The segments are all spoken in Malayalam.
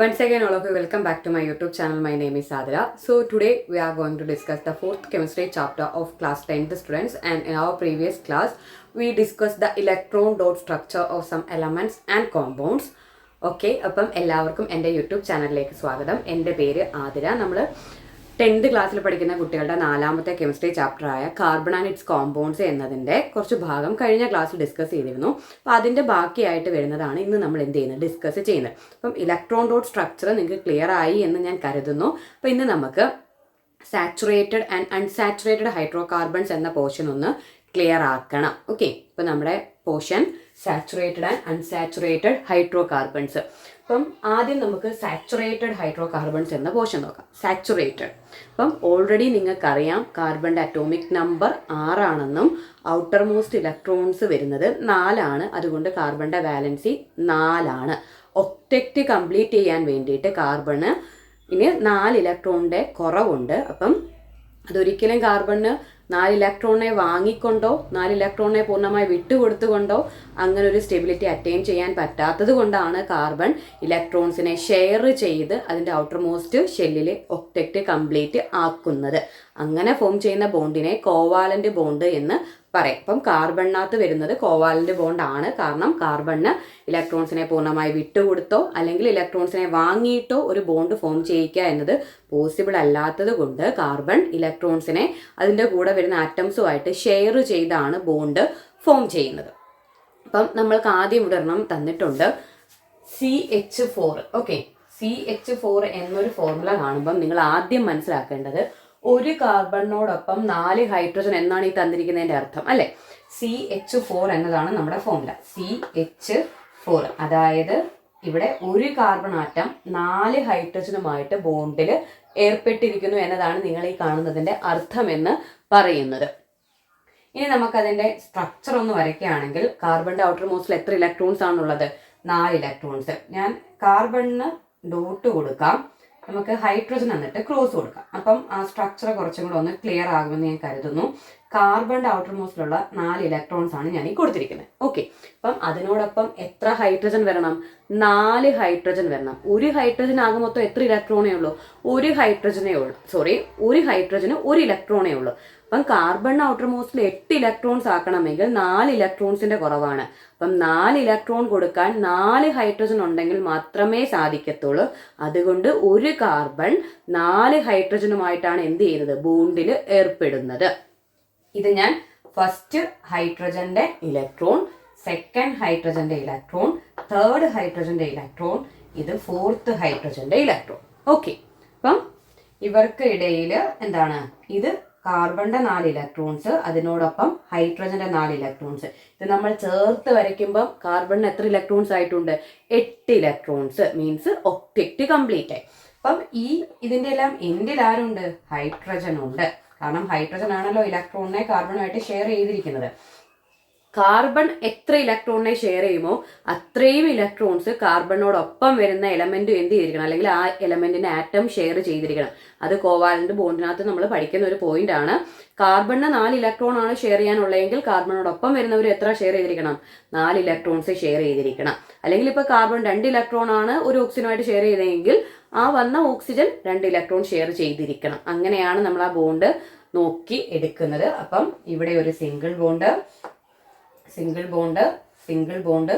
Once again, all of you, welcome back to my YouTube channel. My name is Sadhya. So today we are going to discuss the fourth chemistry chapter of class 10th students, and in our previous class we discussed the electron dot structure of some elements and compounds. Okay, അപ്പം എല്ലാവർക്കും എൻ്റെ യൂട്യൂബ് ചാനലിലേക്ക് സ്വാഗതം. എൻ്റെ പേര് ആതിര. നമ്മൾ 10th ക്ലാസ്സിൽ പഠിക്കുന്ന കുട്ടികളുടെ 4ാമത്തെ കെമിസ്ട്രി ചാപ്റ്ററായ കാർബൺ ആൻഡ് ഇറ്റ്സ് കോമ്പൗണ്ട്സ് എന്നതിൻ്റെ കുറച്ച് ഭാഗം കഴിഞ്ഞ ക്ലാസ്സിൽ ഡിസ്കസ് ചെയ്തിരുന്നു. അപ്പോൾ അതിൻ്റെ ബാക്കിയായിട്ട് വരുന്നതാണ് ഇന്ന് നമ്മൾ എന്ത് ചെയ്യുന്നത്, ഡിസ്കസ് ചെയ്യുന്നത്. അപ്പം ഇലക്ട്രോൺ ഡോട്ട് സ്ട്രക്ചർ നിങ്ങൾക്ക് ക്ലിയർ ആയി എന്ന് ഞാൻ കരുതുന്നു. അപ്പോൾ ഇന്ന് നമുക്ക് saturated and unsaturated hydro carbons എന്ന പോർഷൻ ഒന്ന് ക്ലിയർ ആക്കണം. ഓക്കെ, ഇപ്പോൾ നമ്മുടെ portion saturated and unsaturated hydro carbons. അപ്പം ആദ്യം നമുക്ക് സാച്ചുറേറ്റഡ് ഹൈഡ്രോ കാർബൺസ് എന്ന പോർഷൻ നോക്കാം. സാച്ചുറേറ്റഡ്, അപ്പം ഓൾറെഡി നിങ്ങൾക്കറിയാം കാർബണിൻ്റെ അറ്റോമിക് നമ്പർ 6 ആണെന്നും ഔട്ടർ മോസ്റ്റ് ഇലക്ട്രോൺസ് വരുന്നത് 4 ആണ്. അതുകൊണ്ട് കാർബണിൻ്റെ വാലൻസി 4 ആണ്. ഒക്ടെറ്റ് കംപ്ലീറ്റ് ചെയ്യാൻ വേണ്ടിയിട്ട് കാർബണ് ഇനി 4 ഇലക്ട്രോണിൻ്റെ കുറവുണ്ട്. അപ്പം അതൊരിക്കലും കാർബണിന് 4 ഇലക്ട്രോണിനെ വാങ്ങിക്കൊണ്ടോ 4 ഇലക്ട്രോണിനെ പൂർണ്ണമായി വിട്ടുകൊടുത്തുകൊണ്ടോ അങ്ങനെ ഒരു സ്റ്റെബിലിറ്റി അറ്റൈൻ ചെയ്യാൻ പറ്റാത്തത് കൊണ്ടാണ് കാർബൺ ഇലക്ട്രോൺസിനെ ഷെയർ ചെയ്ത് അതിൻ്റെ ഔട്ടർ മോസ്റ്റ് ഷെല്ലിൽ ഒക്ടെറ്റ് കംപ്ലീറ്റ് ആക്കുന്നത്. അങ്ങനെ ഫോം ചെയ്യുന്ന ബോണ്ടിനെ കോവാലൻ്റ് ബോണ്ട് എന്ന് പറയും. അപ്പം കാർബണിനകത്ത് വരുന്നത് കോവാലൻ്റ് ബോണ്ട് ആണ്. കാരണം കാർബണിന് ഇലക്ട്രോൺസിനെ പൂർണ്ണമായി വിട്ടുകൊടുത്തോ അല്ലെങ്കിൽ ഇലക്ട്രോൺസിനെ വാങ്ങിയിട്ടോ ഒരു ബോണ്ട് ഫോം ചെയ്യിക്കുക എന്നത് പോസിബിൾ അല്ലാത്തത് കൊണ്ട് കാർബൺ ഇലക്ട്രോൺസിനെ അതിൻ്റെ കൂടെ വരുന്ന ആറ്റംസുമായിട്ട് ഷെയർ ചെയ്താണ് ബോണ്ട് ഫോം ചെയ്യുന്നത്. അപ്പം നമ്മൾക്ക് ആദ്യം ഉദാഹരണം തന്നിട്ടുണ്ട് CH4. ഓക്കെ, CH4 എന്നൊരു ഫോർമുല കാണുമ്പം നിങ്ങൾ ആദ്യം മനസ്സിലാക്കേണ്ടത് ഒരു കാർബണിനോടൊപ്പം 4 ഹൈഡ്രജൻ എന്നാണ് ഈ തന്നിരിക്കുന്നതിൻ്റെ അർത്ഥം, അല്ലേ? CH4 എന്നതാണ് നമ്മുടെ ഫോർമുല. CH4 അതായത് ഇവിടെ ഒരു കാർബൺ ആറ്റം 4 ഹൈഡ്രജനുമായിട്ട് ബോണ്ടിൽ ഏർപ്പെട്ടിരിക്കുന്നു എന്നതാണ് നിങ്ങൾ ഈ കാണുന്നതിൻ്റെ അർത്ഥമെന്ന് പറയുന്നത്. ഇനി നമുക്കതിൻ്റെ സ്ട്രക്ചർ ഒന്ന് വരയ്ക്കുകയാണെങ്കിൽ കാർബണിൻ്റെ ഔട്ടർ മോസ്റ്റിൽ എത്ര ഇലക്ട്രോൺസ് ആണുള്ളത്? 4 ഇലക്ട്രോൺസ്. ഞാൻ കാർബണിന് ഡോട്ട് കൊടുക്കാം, നമുക്ക് ഹൈഡ്രജൻ എന്നിട്ട് ക്രോസ് കൊടുക്കാം. അപ്പം ആ സ്ട്രക്ചർ കുറച്ചും കൂടെ ഒന്ന് ക്ലിയർ ആകുമെന്ന് ഞാൻ കരുതുന്നു. കാർബണിൻ്റെ ഔട്ടർ മോസ്റ്റിലുള്ള 4 ഇലക്ട്രോൺസ് ആണ് ഞാൻ ഈ കൊടുത്തിരിക്കുന്നത്. ഓക്കെ, അപ്പം അതിനോടൊപ്പം എത്ര ഹൈഡ്രജൻ വരണം? 4 ഹൈഡ്രജൻ വരണം. ഒരു ഹൈഡ്രജൻ ആകെ മൊത്തം എത്ര ഇലക്ട്രോണേ ഉള്ളൂ? ഒരു ഹൈഡ്രജന് 1 ഇലക്ട്രോണേ ഉള്ളൂ. അപ്പം കാർബണിന് ഔട്ടർ മോസ്റ്റിൽ 8 ഇലക്ട്രോൺസ് ആക്കണമെങ്കിൽ 4 ഇലക്ട്രോൺസിന്റെ കുറവാണ്. അപ്പം 4 ഇലക്ട്രോൺ കൊടുക്കാൻ 4 ഹൈഡ്രജൻ ഉണ്ടെങ്കിൽ മാത്രമേ സാധിക്കത്തുള്ളൂ. അതുകൊണ്ട് ഒരു കാർബൺ 4 ഹൈഡ്രജനുമായിട്ടാണ് എന്ത് ചെയ്യുന്നത്, ബോണ്ടിൽ ഏർപ്പെടുന്നത്. ഇത് ഞാൻ ഫസ്റ്റ് ഹൈഡ്രജന്റെ ഇലക്ട്രോൺ, സെക്കൻഡ് ഹൈഡ്രജന്റെ ഇലക്ട്രോൺ, തേർഡ് ഹൈഡ്രജന്റെ ഇലക്ട്രോൺ, ഇത് ഫോർത്ത് ഹൈഡ്രജന്റെ ഇലക്ട്രോൺ. ഓക്കെ, അപ്പം ഇവർക്ക് ഇടയിൽ എന്താണ്, ഇത് കാർബണിന്റെ 4 ഇലക്ട്രോൺസ്, അതിനോടൊപ്പം ഹൈഡ്രജന്റെ 4 ഇലക്ട്രോൺസ്. ഇത് നമ്മൾ ചേർത്ത് വരയ്ക്കുമ്പോൾ കാർബണിന് എത്ര ഇലക്ട്രോൺസ് ആയിട്ടുണ്ട്? 8 ഇലക്ട്രോൺസ്. മീൻസ് ഒക്ടെറ്റ് കംപ്ലീറ്റ് ആയി. അപ്പം ഇതിൻ്റെ എല്ലാം എൻഡിൽ ആരുണ്ട്? ഹൈഡ്രജൻ ഉണ്ട്. കാരണം ഹൈഡ്രജൻ ആണല്ലോ ഇലക്ട്രോണിനെ കാർബണുമായിട്ട് ഷെയർ ചെയ്തിരിക്കുന്നത്. കാർബൺ എത്ര ഇലക്ട്രോണിനെ ഷെയർ ചെയ്യുമോ അത്രയും ഇലക്ട്രോൺസ് കാർബണിനോടൊപ്പം വരുന്ന എലമെന്റ് എന്ത് ചെയ്തിരിക്കണം, അല്ലെങ്കിൽ ആ എലമെന്റിന്റെ ആറ്റം ഷെയർ ചെയ്തിരിക്കണം. അത് കോവാലന്റ് ബോണ്ടിനകത്ത് നമ്മൾ പഠിക്കുന്ന ഒരു പോയിന്റ് ആണ്. കാർബണിന് 4 ഇലക്ട്രോൺ ആണ് ഷെയർ ചെയ്യാനുള്ളതെങ്കിൽ കാർബണിനോടൊപ്പം വരുന്നവർ എത്ര ഷെയർ ചെയ്തിരിക്കണം? 4 ഇലക്ട്രോൺസ് ഷെയർ ചെയ്തിരിക്കണം. അല്ലെങ്കിൽ ഇപ്പൊ കാർബൺ 2 ഇലക്ട്രോൺ ആണ് ഒരു ഓക്സിജനുമായിട്ട് ഷെയർ ചെയ്തതെങ്കിൽ ആ വന്ന ഓക്സിജൻ 2 ഇലക്ട്രോൺ ഷെയർ ചെയ്തിരിക്കണം. അങ്ങനെയാണ് നമ്മൾ ആ ബോണ്ട് നോക്കി എടുക്കുന്നത്. അപ്പം ഇവിടെ ഒരു single bond, single bond, single bond,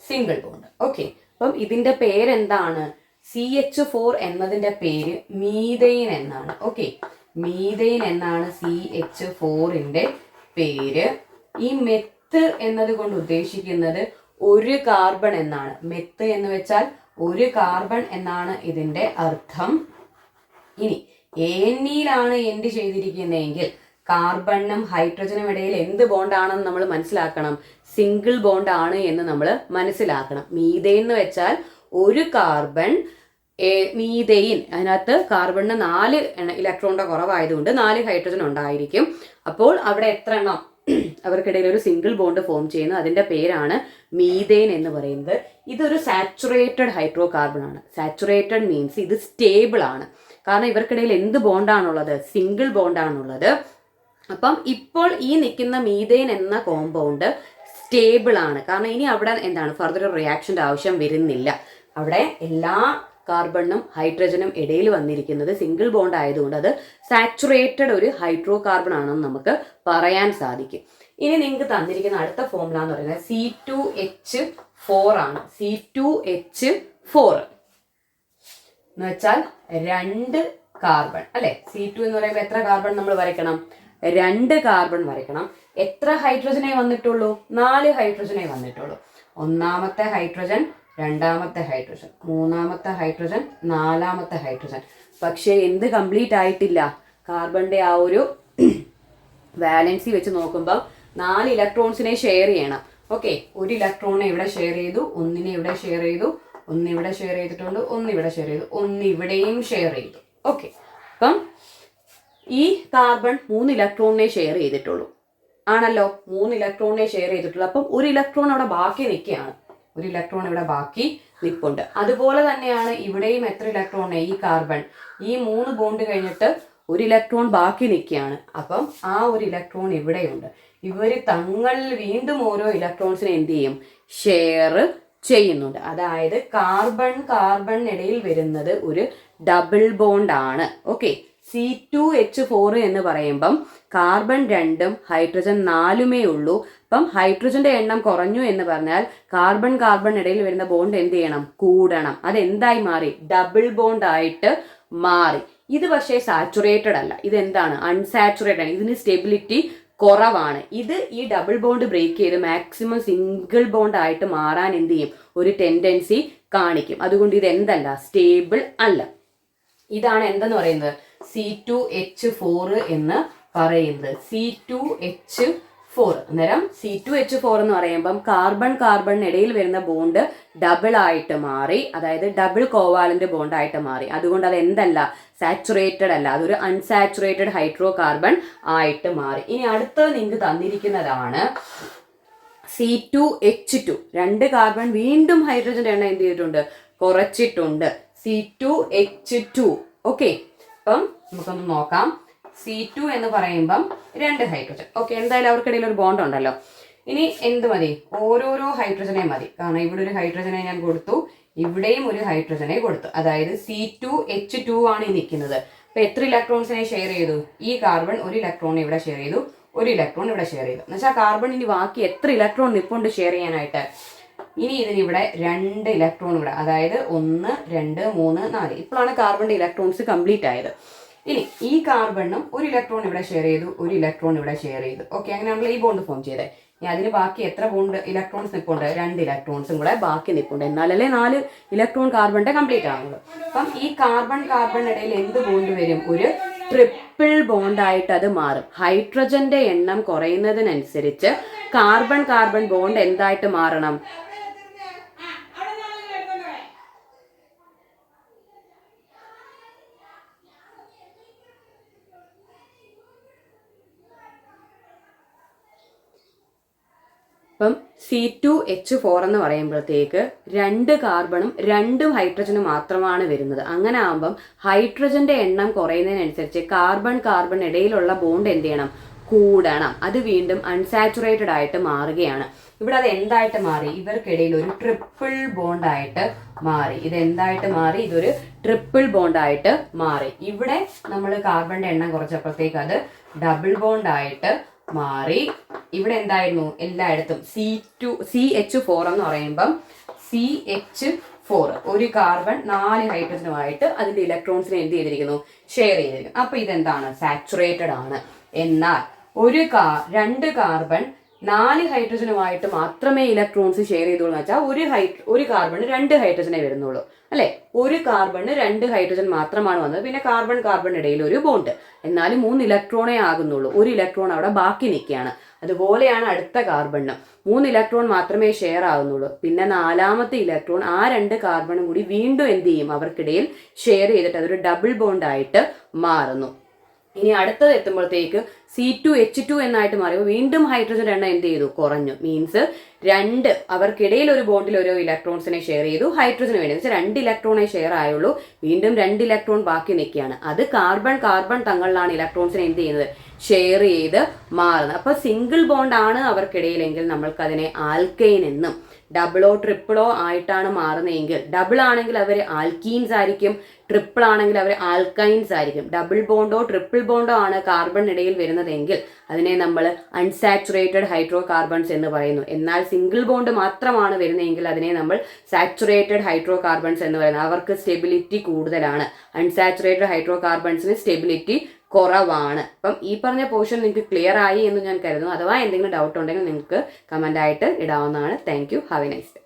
single bond. Okay, അപ്പം ഇതിന്റെ പേരെന്താണ്? CH4 എന്നതിന്റെ പേര് മീഥെയ്ൻ എന്നാണ്. ഓക്കെ, മീഥെയ്ൻ എന്നാണ് CH4ന്റെ പേര്. ഈ മെത്ത് എന്നത് കൊണ്ട് ഉദ്ദേശിക്കുന്നത് ഒരു കാർബൺ എന്നാണ്. മെത്ത് എന്ന് വെച്ചാൽ ഒരു കാർബൺ എന്നാണ് ഇതിന്റെ അർത്ഥം. ഇനി ANE-യിലാണ് എൻഡ് ചെയ്തിരിക്കുന്നതെങ്കിൽ കാർബണിനും ഹൈഡ്രജനും ഇടയിൽ എന്ത് ബോണ്ടാണെന്ന് നമ്മൾ മനസ്സിലാക്കണം? സിംഗിൾ ബോണ്ട് ആണ് എന്ന് നമ്മൾ മനസ്സിലാക്കണം. മീഥെയ്ൻ എന്ന് വെച്ചാൽ ഒരു കാർബൺ, മീഥെയ്ൻ അതിനകത്ത് കാർബണിന് 4 ഇലക്ട്രോണിന്റെ കുറവായതുകൊണ്ട് 4 ഹൈഡ്രജൻ ഉണ്ടായിരിക്കും. അപ്പോൾ അവിടെ എത്ര എണ്ണം അവർക്കിടയിൽ ഒരു സിംഗിൾ ബോണ്ട് ഫോം ചെയ്യുന്നു. അതിന്റെ പേരാണ് മീഥെയ്ൻ എന്ന് പറയുന്നത്. ഇതൊരു സാച്ചുറേറ്റഡ് ഹൈഡ്രോ കാർബൺ ആണ്. സാച്ചുറേറ്റഡ് മീൻസ് ഇത് സ്റ്റേബിൾ ആണ്. കാരണം ഇവർക്കിടയിൽ എന്ത് ബോണ്ടാണുള്ളത്? സിംഗിൾ ബോണ്ടാണുള്ളത്. അപ്പം ഇപ്പോൾ ഈ നിൽക്കുന്ന മീഥെയ്ൻ എന്ന കോമ്പൗണ്ട് സ്റ്റേബിൾ ആണ്. കാരണം ഇനി അവിടെ എന്താണ് ഫർദർ റിയാക്ഷൻ്റെ ആവശ്യം വരുന്നില്ല. അവിടെ എല്ലാ കാർബണും ഹൈഡ്രജനും ഇടയിൽ വന്നിരിക്കുന്നത് സിംഗിൾ ബോണ്ട് ആയതുകൊണ്ട് അത് സാച്ചുറേറ്റഡ് ഒരു ഹൈഡ്രോ കാർബൺ ആണെന്ന് നമുക്ക് പറയാൻ സാധിക്കും. ഇനി നിങ്ങൾക്ക് തന്നിരിക്കുന്ന അടുത്ത ഫോർമുല എന്ന് പറയുന്നത് C2H4 ആണ്. C2H4 എന്ന് വെച്ചാൽ 2 കാർബൺ അല്ലെ. C2 എന്ന് പറയുമ്പോൾ എത്ര കാർബൺ നമ്മൾ വരയ്ക്കണം? 2 കാർബൺ വരയ്ക്കണം. എത്ര ഹൈഡ്രജനെ വന്നിട്ടുള്ളൂ? 4 ഹൈഡ്രജനെ വന്നിട്ടുള്ളൂ. ഒന്നാമത്തെ ഹൈഡ്രജൻ, രണ്ടാമത്തെ ഹൈഡ്രജൻ, മൂന്നാമത്തെ ഹൈഡ്രജൻ, നാലാമത്തെ ഹൈഡ്രജൻ. പക്ഷേ എന്ത് കംപ്ലീറ്റ് ആയിട്ടില്ല? കാർബണിന്റെ ആ ഒരു വാലൻസി വെച്ച് നോക്കുമ്പോൾ 4 ഇലക്ട്രോൺസിനെ ഷെയർ ചെയ്യണം. ഓക്കെ, ഒരു ഇലക്ട്രോണിനെ ഇവിടെ ഷെയർ ചെയ്തു, ഒന്നിനെ ഇവിടെ ഷെയർ ചെയ്തു, ഒന്ന് ഇവിടെ ഷെയർ ചെയ്തിട്ടുണ്ട്, ഒന്ന് ഇവിടെ ഷെയർ ചെയ്തു, ഒന്ന് ഇവിടെയും ഷെയർ ചെയ്തു. ഓക്കെ, അപ്പം ഈ കാർബൺ 3 ഇലക്ട്രോണിനെ ഷെയർ ചെയ്തിട്ടുള്ളൂ ആണല്ലോ. 3 ഇലക്ട്രോണിനെ ഷെയർ ചെയ്തിട്ടുള്ളൂ. അപ്പം ഒരു ഇലക്ട്രോൺ അവിടെ ബാക്കി നിൽക്കുകയാണ്. ഒരു ഇലക്ട്രോൺ ഇവിടെ ബാക്കി നിൽപ്പുണ്ട്. അതുപോലെ തന്നെയാണ് ഇവിടെയും എത്ര ഇലക്ട്രോൺ? ഈ കാർബൺ ഈ 3 ബോണ്ട് കഴിഞ്ഞിട്ട് ഒരു ഇലക്ട്രോൺ ബാക്കി നിൽക്കുകയാണ്. അപ്പം ആ ഒരു ഇലക്ട്രോൺ ഇവിടെയുണ്ട്. ഇവർ തങ്ങളിൽ വീണ്ടും ഓരോ ഇലക്ട്രോൺസിനെ എന്ത് ചെയ്യും? ഷെയർ ചെയ്യുന്നുണ്ട്. അതായത് കാർബൺ ഇടയിൽ വരുന്നത് ഒരു ഡബിൾ ബോണ്ട് ആണ്. ഓക്കെ, C2H4 എന്ന് പറയുമ്പം കാർബൺ 2ഉം ഹൈഡ്രജൻ 4ഉമേ ഉള്ളൂ. അപ്പം ഹൈഡ്രജന്റെ എണ്ണം കുറഞ്ഞു എന്ന് പറഞ്ഞാൽ കാർബൺ ഇടയിൽ വരുന്ന ബോണ്ട് എന്ത് ചെയ്യണം? കൂടണം. അതെന്തായി മാറി? ഡബിൾ ബോണ്ട് ആയിട്ട് മാറി. ഇത് പക്ഷേ സാച്ചുറേറ്റഡ് അല്ല. ഇതെന്താണ്? അൺസാച്ചുറേറ്റഡ് ആണ്. ഇതിന് സ്റ്റെബിലിറ്റി കുറവാണ്. ഇത് ഈ ഡബിൾ ബോണ്ട് ബ്രേക്ക് ചെയ്ത് മാക്സിമം സിംഗിൾ ബോണ്ട് ആയിട്ട് മാറാൻ എന്ത് ചെയ്യും? ഒരു ടെൻഡൻസി കാണിക്കും. അതുകൊണ്ട് ഇത് എന്തല്ല? സ്റ്റേബിൾ അല്ല. ഇതാണ് എന്തെന്ന് പറയുന്നത്? C2H4 എന്ന് പറയുന്നത്. C2H4 അന്നേരം C2H4 എന്ന് പറയുമ്പം കാർബൺ ഇടയിൽ വരുന്ന ബോണ്ട് ഡബിൾ ആയിട്ട് മാറി. അതായത് ഡബിൾ കോവാലന്റ് ബോണ്ട് ആയിട്ട് മാറി. അതുകൊണ്ട് അത് എന്തല്ല? സാച്ചുറേറ്റഡ് അല്ല. അതൊരു അൺസാച്ചുറേറ്റഡ് ഹൈഡ്രോ കാർബൺ ആയിട്ട് മാറി. ഇനി അടുത്തത് നിങ്ങൾക്ക് തന്നിരിക്കുന്നതാണ് C2H2. 2 കാർബൺ വീണ്ടും ഹൈഡ്രജന്റെ എണ്ണം എന്ത് ചെയ്തിട്ടുണ്ട്? കുറച്ചിട്ടുണ്ട്. C2H2. ഓക്കെ, അപ്പം നമുക്കൊന്ന് നോക്കാം. C2 എന്ന് പറയുമ്പം 2 ഹൈഡ്രജൻ. ഓക്കെ, എന്തായാലും അവർക്കിടയിൽ ഒരു ബോണ്ട് ഉണ്ടല്ലോ. ഇനി എന്ത് മതി? ഓരോരോ ഹൈഡ്രജനെ മതി. കാരണം ഇവിടെ ഒരു ഹൈഡ്രജനെ ഞാൻ കൊടുത്തു, ഇവിടെയും ഒരു ഹൈഡ്രജനെ കൊടുത്തു. അതായത് C2H2 ആണ് ഈ നിൽക്കുന്നത്. അപ്പൊ എത്ര ഇലക്ട്രോൺസിനെ ഷെയർ ചെയ്തു? ഈ കാർബൺ ഒരു ഇലക്ട്രോൺ ഇവിടെ ഷെയർ ചെയ്തു, ഒരു ഇലക്ട്രോൺ ഇവിടെ ഷെയർ ചെയ്തു. എന്നുവെച്ചാൽ കാർബൺ ഇനി ബാക്കി എത്ര ഇലക്ട്രോൺ നിപ്പുണ്ട് ഷെയർ ചെയ്യാനായിട്ട്? ഇനി ഇതിനിവിടെ 2 ഇലക്ട്രോൺ ഇവിടെ, അതായത് 1, 2, 3, 4. ഇപ്പോഴാണ് കാർബണിന്റെ ഇലക്ട്രോൺസ് കംപ്ലീറ്റ് ആയത്. ഇനി ഈ കാർബണും ഒരു ഇലക്ട്രോൺ ഇവിടെ ഷെയർ ചെയ്തു, ഒരു ഇലക്ട്രോൺ ഇവിടെ ഷെയർ ചെയ്തു. ഓക്കെ, അങ്ങനെയാണല്ലോ ഈ ബോണ്ട് ഫോം ചെയ്തത്. ഇനി അതിന് ബാക്കി എത്ര ബോണ്ട് ഇലക്ട്രോൺസ് നിൽപ്പുണ്ട്? 2 ഇലക്ട്രോൺസും കൂടെ ബാക്കി നിൽപ്പുണ്ട്. എന്നാലല്ലേ 4 ഇലക്ട്രോൺ കാർബണിന്റെ കംപ്ലീറ്റ് ആകുന്നത്. അപ്പം ഈ കാർബൺ ഇടയിൽ എന്ത് ബോണ്ട് വരും? ഒരു ട്രിപ്പിൾ ബോണ്ട് ആയിട്ട് അത് മാറും. ഹൈഡ്രജന്റെ എണ്ണം കുറയുന്നതിനനുസരിച്ച് കാർബൺ ബോണ്ട് എന്തായിട്ട് മാറണം? അപ്പം C2H4 എന്ന് പറയുമ്പോഴത്തേക്ക് 2 കാർബണും 2 ഹൈഡ്രജനും മാത്രമാണ് വരുന്നത്. അങ്ങനെ ആകുമ്പം ഹൈഡ്രജന്റെ എണ്ണം കുറയുന്നതിനനുസരിച്ച് കാർബൺ ഇടയിലുള്ള ബോണ്ട് എന്ത് ചെയ്യണം? കൂടണം. അത് വീണ്ടും അൺസാച്ചുറേറ്റഡ് ആയിട്ട് മാറുകയാണ്. ഇവിടെ അത് എന്തായിട്ട് മാറി? ഇവർക്കിടയിൽ ഒരു ട്രിപ്പിൾ ബോണ്ട് ആയിട്ട് മാറി. ഇത് എന്തായിട്ട് മാറി? ഇതൊരു ട്രിപ്പിൾ ബോണ്ട് ആയിട്ട് മാറി. ഇവിടെ നമ്മൾ കാർബണിന്റെ എണ്ണം കുറച്ചപ്പോഴത്തേക്ക് അത് ഡബിൾ ബോണ്ട് ആയിട്ട് മാറി. ഇവിടെ എന്തായിരുന്നു? എല്ലായിടത്തും CH4 എന്ന് പറയുമ്പം CH4 ഒരു കാർബൺ 4 ഹൈഡ്രജനുമായിട്ട് അതിന്റെ ഇലക്ട്രോൺസിനെ എന്ത് ചെയ്തിരിക്കുന്നു? ഷെയർ ചെയ്തിരിക്കുന്നു. അപ്പൊ ഇതെന്താണ്? സാച്ചുറേറ്റഡ് ആണ്. എന്നാൽ 2 കാർബൺ 4 ഹൈഡ്രജനുമായിട്ട് മാത്രമേ ഇലക്ട്രോൺസ് ഷെയർ ചെയ്തുള്ളൂ എന്ന് വെച്ചാൽ ഒരു കാർബണ് 2 ഹൈഡ്രജനെ വരുന്നുള്ളൂ അല്ലെ. ഒരു കാർബണ് 2 ഹൈഡ്രജൻ മാത്രമാണ് വന്നത്. പിന്നെ കാർബൺ ഇടയിൽ ഒരു ബോണ്ട്. എന്നാലും 3 ഇലക്ട്രോണേ ആകുന്നുള്ളൂ. ഒരു ഇലക്ട്രോൺ അവിടെ ബാക്കി നിൽക്കുകയാണ്. അതുപോലെയാണ് അടുത്ത കാർബണിന് 3 ഇലക്ട്രോൺ മാത്രമേ ഷെയർ ആകുന്നുള്ളൂ. പിന്നെ 4ാമത്തെ ഇലക്ട്രോൺ ആ 2 കാർബണും കൂടി വീണ്ടും എന്ത് ചെയ്യും? അവർക്കിടയിൽ ഷെയർ ചെയ്തിട്ട് അതൊരു ഡബിൾ ബോണ്ട് ആയിട്ട് മാറുന്നു. ഇനി അടുത്തത് എത്തുമ്പോഴത്തേക്ക് C2H2 എന്നായിട്ട് മാറിയപ്പോൾ വീണ്ടും ഹൈഡ്രജൻ എണ്ണം എന്ത് ചെയ്തു? കുറഞ്ഞു. മീൻസ് അവർക്കിടയിൽ ഒരു ബോണ്ടിൽ ഓരോ ഇലക്ട്രോൺസിനെ ഷെയർ ചെയ്തു ഹൈഡ്രജന് വേണ്ടി എന്ന് വെച്ചാൽ 2 ഇലക്ട്രോണേ ഷെയർ ആയുള്ളൂ, വീണ്ടും 2 ഇലക്ട്രോൺ ബാക്കി നിൽക്കുകയാണ്. അത് കാർബൺ തങ്ങളിലാണ് ഇലക്ട്രോൺസിനെ എന്ത് ചെയ്യുന്നത്, ഷെയർ ചെയ്ത് മാറുന്നത്. അപ്പോൾ സിംഗിൾ ബോണ്ട് ആണ് അവർക്കിടയിലെങ്കിൽ നമ്മൾക്ക് അതിനെ ആൽക്കൈൻ എന്നും, ഡബിളോ ട്രിപ്പിളോ ആയിട്ടാണ് മാറുന്നതെങ്കിൽ, ഡബിൾ ആണെങ്കിൽ അവർ ആൽക്കീൻസ് ആയിരിക്കും, ട്രിപ്പിൾ ആണെങ്കിൽ അവർ ആൽക്കൈൻസ് ആയിരിക്കും. ഡബിൾ ബോണ്ടോ ട്രിപ്പിൾ ബോണ്ടോ ആണ് കാർബണിനിടയിൽ വരുന്നതെങ്കിൽ അതിനെ നമ്മൾ അൺസാച്ചുറേറ്റഡ് ഹൈഡ്രോ കാർബൺസ് എന്ന് പറയുന്നു. എന്നാൽ സിംഗിൾ ബോണ്ട് മാത്രമാണ് വരുന്നതെങ്കിൽ അതിനെ നമ്മൾ സാച്ചുറേറ്റഡ് ഹൈഡ്രോ കാർബൺസ് എന്ന് പറയുന്നത്. അവർക്ക് സ്റ്റെബിലിറ്റി കൂടുതലാണ്. അൺസാച്ചുറേറ്റഡ് ഹൈഡ്രോ കാർബൺസിന് സ്റ്റെബിലിറ്റി കുറവാണ്. അപ്പം ഈ പറഞ്ഞ പോർഷൻ നിങ്ങൾക്ക് ക്ലിയർ ആയി എന്ന് ഞാൻ കരുതുന്നു. അഥവാ എന്തെങ്കിലും ഡൗട്ട് ഉണ്ടെങ്കിൽ നിങ്ങൾക്ക് കമൻ്റ് ആയിട്ട് ഇടാവുന്നതാണ്. Thank you. Have a nice day.